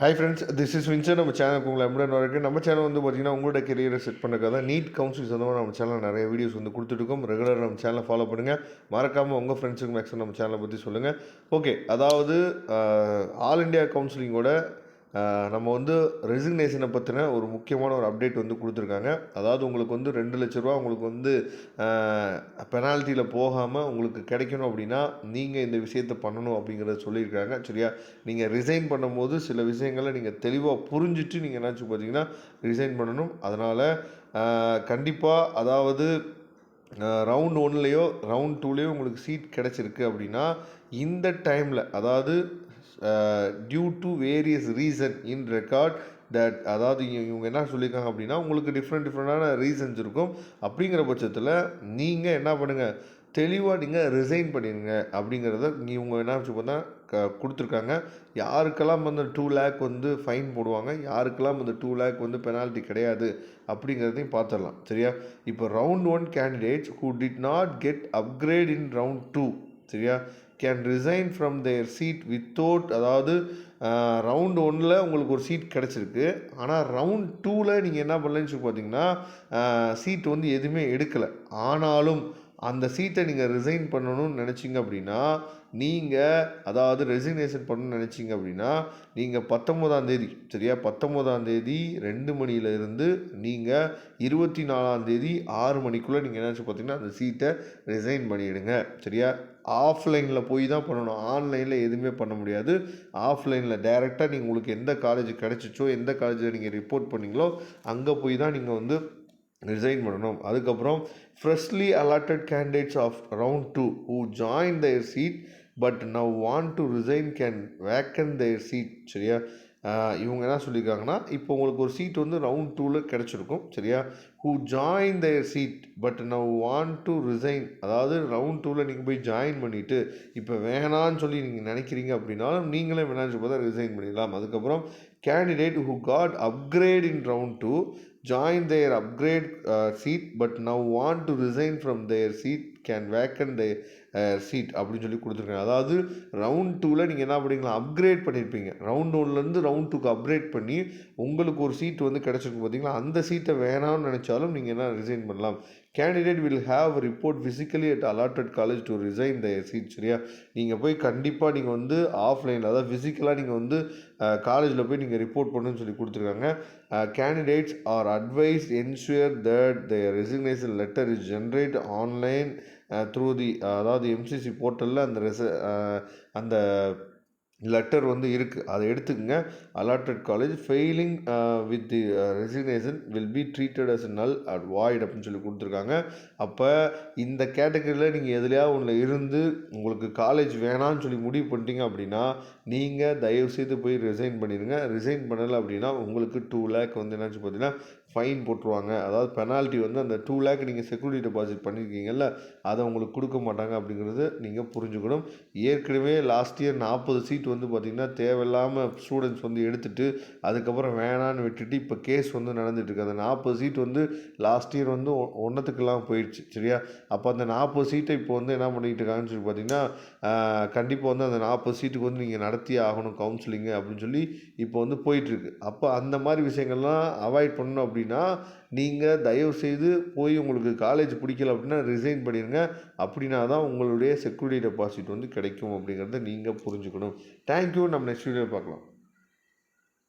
Hi friends, this is Windsor. நம்ம சேனலுக்கு உங்களை எம்புடன் வரைக்கும். நம்ம சேனல் வந்து பார்த்தீங்கன்னா உங்களோட கெரியரை செட் பண்ணுறதுக்காக தான் நீட் கவுன்சில் சொந்தமாக நம்ம சேனல் நிறைய வீடியோஸ் வந்து கொடுத்துட்ருக்கோம். ரெகுலராக நம்ம சேனலை ஃபாலோ பண்ணுங்கள். மறக்காமல் உங்கள் ஃப்ரெண்ட்ஸுக்கு மேக்ஸிமம் நம்ம சேனலை பற்றி சொல்லுங்கள். ஓகே, அதாவது ஆல் இண்டியா கவுன்சிலிங்கோட நம்ம வந்து ரெசிக்னேஷனை பற்றின ஒரு முக்கியமான ஒரு அப்டேட் வந்து கொடுத்துருக்காங்க. அதாவது உங்களுக்கு வந்து 2 லட்ச ரூபா உங்களுக்கு வந்து பெனால்ட்டியில் போகாமல் உங்களுக்கு கிடைக்கணும் அப்படின்னா நீங்கள் இந்த விஷயத்தை பண்ணணும் அப்படிங்கிறத சொல்லியிருக்காங்க. சரியா, நீங்கள் ரிசைன் பண்ணும்போது சில விஷயங்களை நீங்கள் தெளிவாக புரிஞ்சுட்டு நீங்கள் என்னாச்சு பார்த்தீங்கன்னா ரிசைன் பண்ணணும். அதனால் கண்டிப்பாக அதாவது ரவுண்ட் 1லேயோ ரவுண்ட் 2லேயோ உங்களுக்கு சீட் கிடச்சிருக்கு அப்படின்னா இந்த டைமில் அதாவது due to various reason in record that அதாவது இவங்க என்ன சொல்லியிருக்காங்க அப்படின்னா உங்களுக்கு டிஃப்ரெண்ட்டான ரீசன்ஸ் இருக்கும். அப்படிங்கிற பட்சத்தில் நீங்கள் என்ன பண்ணுங்கள், தெளிவாக நீங்கள் ரிசைன் பண்ணிடுங்க அப்படிங்கிறத இவங்க என்ன வச்சு பார்த்தா கொடுத்துருக்காங்க. யாருக்கெல்லாம் வந்து 2 லேக் வந்து ஃபைன் போடுவாங்க, யாருக்கெல்லாம் வந்து 2 லேக் வந்து பெனால்ட்டி கிடையாது அப்படிங்கிறதையும் பார்த்துடலாம். சரியா, இப்போ round 1 candidates who did not get upgrade in round 2 சரியா can resign from their seat without, அதாவது ரவுண்ட் 1ல் உங்களுக்கு ஒரு சீட் கிடச்சிருக்கு. ஆனால் ரவுண்ட் 2ல் நீங்கள் என்ன பண்ணலன்னு சொல்லி பார்த்தீங்கன்னா சீட் வந்து எதுவுமே எடுக்கலை. ஆனாலும் அந்த சீட்டை நீங்கள் ரிசைன் பண்ணணும்னு நினச்சிங்க அப்படின்னா நீங்கள் அதாவது ரெசிக்னேஷன் பண்ணணும்னு நினச்சிங்க அப்படின்னா நீங்கள் 19ஆம் தேதி சரியா 19ஆம் தேதி 2 மணியிலிருந்து நீங்கள் 24ஆம் தேதி 6 மணிக்குள்ளே நீங்கள் என்னாச்சு பார்த்தீங்கன்னா அந்த சீட்டை ரிசைன் பண்ணிவிடுங்க. சரியா, ஆஃப்லைனில் போய் தான் பண்ணணும், ஆன்லைனில் எதுவுமே பண்ண முடியாது. ஆஃப்லைனில் டைரெக்டாக நீங்கள் உங்களுக்கு எந்த காலேஜ் கிடச்சிச்சோ எந்த காலேஜில் நீங்கள் ரிப்போர்ட் பண்ணீங்களோ அங்கே போய் தான் நீங்கள் வந்து ரிசைன் பண்ணணும். அதுக்கப்புறம் freshly allotted candidates of round 2 who join their seat but now want to resign can vacate their seat. சரியா, இவங்க என்ன சொல்லியிருக்காங்கன்னா இப்போ உங்களுக்கு ஒரு சீட் வந்து ரவுண்ட் 2ல் கிடச்சிருக்கும். சரியா, who join their seat but now want to resign, அதாவது ரவுண்ட் 2ல் நீங்கள் போய் ஜாயின் பண்ணிவிட்டு இப்போ வேணான்னு சொல்லி நீங்கள் நினைக்கிறீங்க அப்படின்னாலும் நீங்களே வேணான்னு சொல்லி பார்த்தா ரிசைன் பண்ணிடலாம். அதுக்கப்புறம் candidate who got upgrade in round 2 join their upgrade seat but now want to resign from their seat can vacant their seat அப்படின்னு சொல்லி கொடுத்துருக்காங்க. அதாவது ரவுண்ட் 2ல் நீங்கள் என்ன பண்ணிக்கலாம், அப்கிரேட் பண்ணியிருப்பீங்க. ரவுண்ட் 1லேருந்து ரவுண்ட் 2க்கு அப்கிரேட் பண்ணி உங்களுக்கு ஒரு சீட் வந்து கிடச்சிருக்கும் பார்த்தீங்களா, அந்த சீட்டை வேணாம்னு நினச்சாலும் நீங்கள் என்ன ரிசைன் பண்ணலாம். Candidate will have report physically at allotted college to resign the seat. சரியா, நீங்கள் போய் கண்டிப்பாக நீங்கள் வந்து ஆஃப்லைனில் அதாவது ஃபிசிக்கலாக நீங்கள் வந்து காலேஜில் போய் நீங்கள் ரிப்போர்ட் பண்ணணும்னு சொல்லி கொடுத்துருக்காங்க. Candidates are advise ensure that the resignation letter is generate online through the அதாவது எம்சிசி போர்ட்டலில் அந்த லெட்டர் வந்து இருக்குது, அதை எடுத்துக்கங்க. Allotted college failing with the resignation will be treated as null and void அப்படின்னு சொல்லி கொடுத்துருக்காங்க. அப்போ இந்த கேட்டகரியில் நீங்கள் எதுலையா ஒன்றில் இருந்து உங்களுக்கு காலேஜ் வேணான்னு சொல்லி முடிவு பண்ணிட்டீங்க அப்படின்னா நீங்கள் தயவுசெய்து போய் ரிசைன் பண்ணிடுங்க. ரிசைன் பண்ணலை அப்படின்னா உங்களுக்கு 2 லேக் வந்து என்னாச்சு பார்த்தீங்கன்னா ஃபைன் போட்டுருவாங்க. அதாவது பெனால்ட்டி வந்து அந்த 2 லேக் நீங்கள் செக்யூரிட்டி டெபாசிட் பண்ணியிருக்கீங்கல்ல அதை உங்களுக்கு கொடுக்க மாட்டாங்க அப்படிங்கிறது நீங்கள் புரிஞ்சுக்கணும். ஏற்கனவே லாஸ்ட் இயர் 40 சீட் வந்து பார்த்திங்கன்னா தேவையில்லாமல் ஸ்டூடெண்ட்ஸ் வந்து எடுத்துகிட்டு அதுக்கப்புறம் வேணான்னு விட்டுட்டு இப்போ கேஸ் வந்து நடந்துகிட்ருக்கு. அந்த 40 சீட் வந்து லாஸ்ட் இயர் வந்து ஒன்றத்துக்கெல்லாம் போயிடுச்சு. சரியா, அப்போ அந்த 40 சீட்டை இப்போ வந்து என்ன பண்ணிகிட்டு இருக்காங்கன்னு சொல்லி பார்த்தீங்கன்னா கண்டிப்பாக வந்து அந்த 40 சீட்டுக்கு வந்து நீங்கள் நடத்தியே ஆகணும் கவுன்சிலிங்கு அப்படின்னு சொல்லி இப்போ வந்து போயிட்டுருக்கு. அப்போ அந்த மாதிரி விஷயங்கள்லாம் அவாய்ட் பண்ணணும் அப்படின்னா நீங்கள் தயவுசெய்து போய் உங்களுக்கு காலேஜ் பிடிக்கல அப்படின்னா ரிசைன் பண்ணிடுங்க. அப்படின்னா தான் உங்களுடைய செக்யூரிட்டி டெபாசிட் வந்து கிடைக்கும் அப்படிங்கிறத நீங்கள் புரிஞ்சுக்கணும். தேங்க்யூ. நம்ம நெக்ஸ்ட் வீடியோ பார்க்கலாம்.